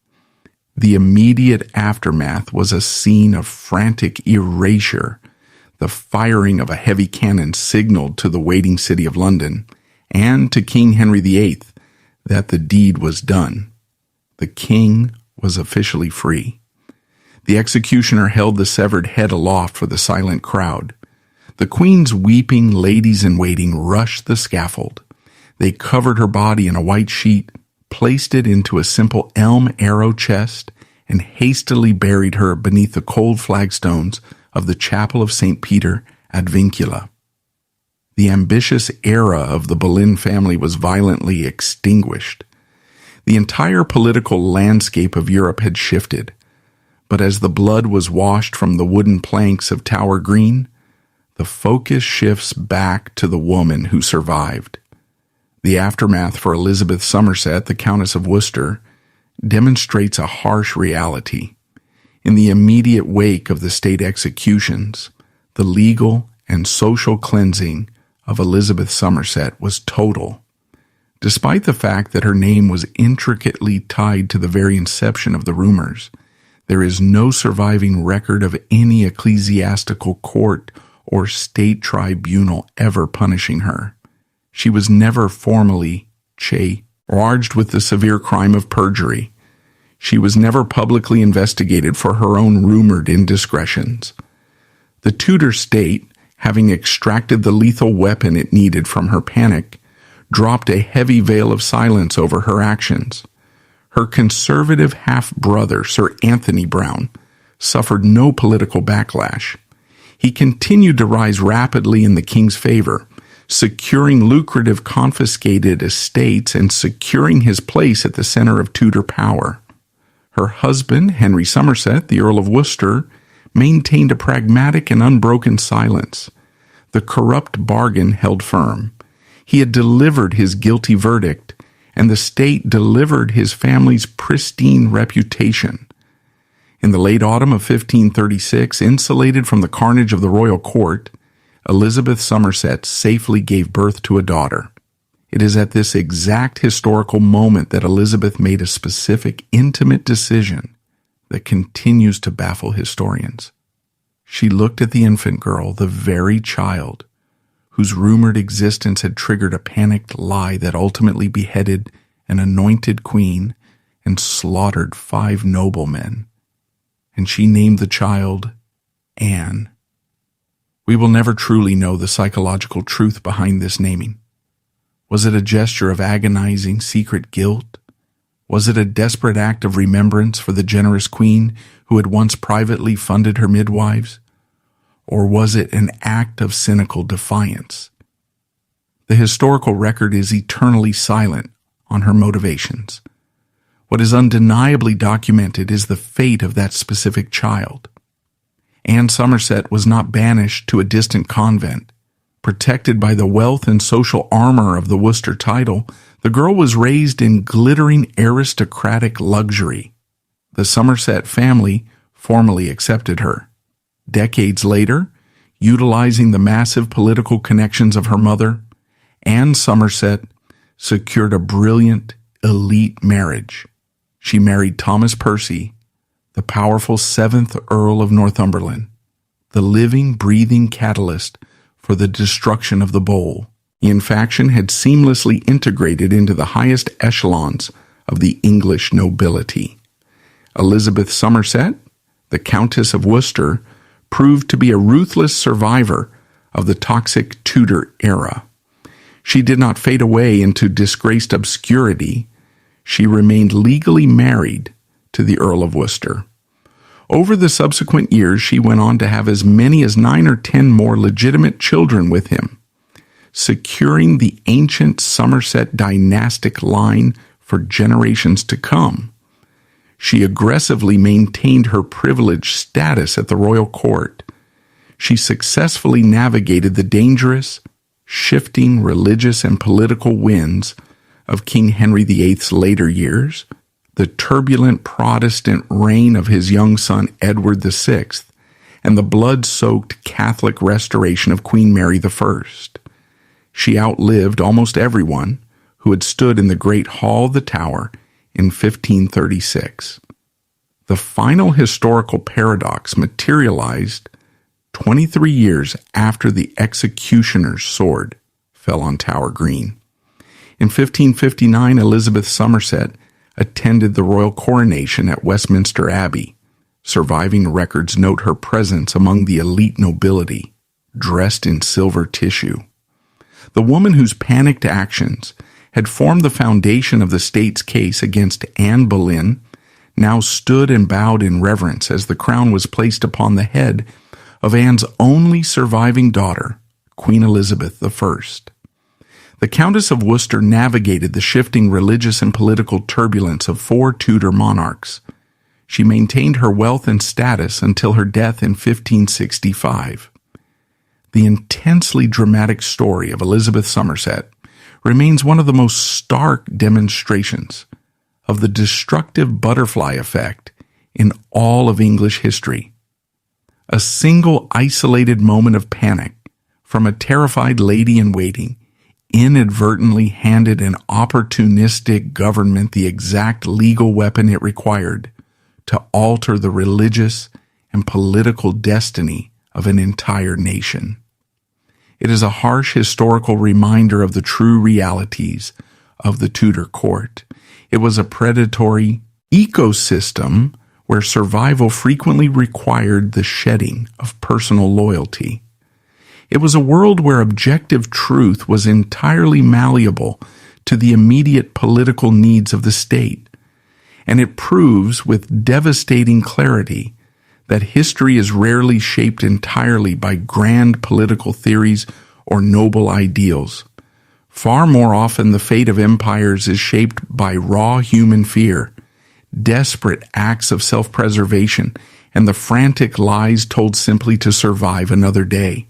The immediate aftermath was a scene of frantic erasure. The firing of a heavy cannon signaled to the waiting city of London and to King Henry VIII that the deed was done. The king was officially free. The executioner held the severed head aloft for the silent crowd. The queen's weeping ladies-in-waiting rushed the scaffold. They covered her body in a white sheet, placed it into a simple elm arrow chest, and hastily buried her beneath the cold flagstones of the chapel of St. Peter ad Vincula. The ambitious era of the Boleyn family was violently extinguished. The entire political landscape of Europe had shifted, but as the blood was washed from the wooden planks of Tower Green, the focus shifts back to the woman who survived. The aftermath for Elizabeth Somerset, the Countess of Worcester, demonstrates a harsh reality. In the immediate wake of the state executions, the legal and social cleansing of Elizabeth Somerset was total. Despite the fact that her name was intricately tied to the very inception of the rumors, there is no surviving record of any ecclesiastical court or state tribunal ever punishing her. She was never formally charged with the severe crime of perjury. She was never publicly investigated for her own rumored indiscretions. The Tudor state, having extracted the lethal weapon it needed from her panic, dropped a heavy veil of silence over her actions. Her conservative half-brother, Sir Anthony Browne, suffered no political backlash. He continued to rise rapidly in the king's favor, securing lucrative confiscated estates and securing his place at the center of Tudor power. Her husband, Henry Somerset, the Earl of Worcester, maintained a pragmatic and unbroken silence. The corrupt bargain held firm. He had delivered his guilty verdict, and the state delivered his family's pristine reputation. In the late autumn of 1536, insulated from the carnage of the royal court, Elizabeth Somerset safely gave birth to a daughter. It is at this exact historical moment that Elizabeth made a specific, intimate decision that continues to baffle historians. She looked at the infant girl, the very child whose rumored existence had triggered a panicked lie that ultimately beheaded an anointed queen and slaughtered 5 noblemen, and she named the child Anne. We will never truly know the psychological truth behind this naming. Was it a gesture of agonizing secret guilt? Was it a desperate act of remembrance for the generous queen who had once privately funded her midwives? Or was it an act of cynical defiance? The historical record is eternally silent on her motivations. What is undeniably documented is the fate of that specific child. Anne Somerset was not banished to a distant convent. Protected by the wealth and social armor of the Worcester title, the girl was raised in glittering aristocratic luxury. The Somerset family formally accepted her. Decades later, utilizing the massive political connections of her mother, Anne Somerset secured a brilliant, elite marriage. She married Thomas Percy, the powerful 7th Earl of Northumberland, the living, breathing catalyst for the destruction of the Bowl. The faction had seamlessly integrated into the highest echelons of the English nobility. Elizabeth Somerset, the Countess of Worcester, proved to be a ruthless survivor of the toxic Tudor era. She did not fade away into disgraced obscurity. She remained legally married to the Earl of Worcester. Over the subsequent years, she went on to have as many as 9 or 10 more legitimate children with him, securing the ancient Somerset dynastic line for generations to come. She aggressively maintained her privileged status at the royal court. She successfully navigated the dangerous, shifting religious and political winds of King Henry VIII's later years, the turbulent Protestant reign of his young son Edward VI, and the blood-soaked Catholic restoration of Queen Mary I. She outlived almost everyone who had stood in the Great Hall of the Tower in 1536. The final historical paradox materialized 23 years after the executioner's sword fell on Tower Green. In 1559, Elizabeth Somerset attended the royal coronation at Westminster Abbey. Surviving records note her presence among the elite nobility, dressed in silver tissue. The woman whose panicked actions had formed the foundation of the state's case against Anne Boleyn now stood and bowed in reverence as the crown was placed upon the head of Anne's only surviving daughter, Queen Elizabeth I. The Countess of Worcester navigated the shifting religious and political turbulence of 4 Tudor monarchs. She maintained her wealth and status until her death in 1565. The intensely dramatic story of Elizabeth Somerset remains one of the most stark demonstrations of the destructive butterfly effect in all of English history. A single isolated moment of panic from a terrified lady-in-waiting inadvertently handed an opportunistic government the exact legal weapon it required to alter the religious and political destiny of an entire nation. It is a harsh historical reminder of the true realities of the Tudor court. It was a predatory ecosystem where survival frequently required the shedding of personal loyalty. It was a world where objective truth was entirely malleable to the immediate political needs of the state, and it proves with devastating clarity that history is rarely shaped entirely by grand political theories or noble ideals. Far more often, the fate of empires is shaped by raw human fear, desperate acts of self-preservation, and the frantic lies told simply to survive another day.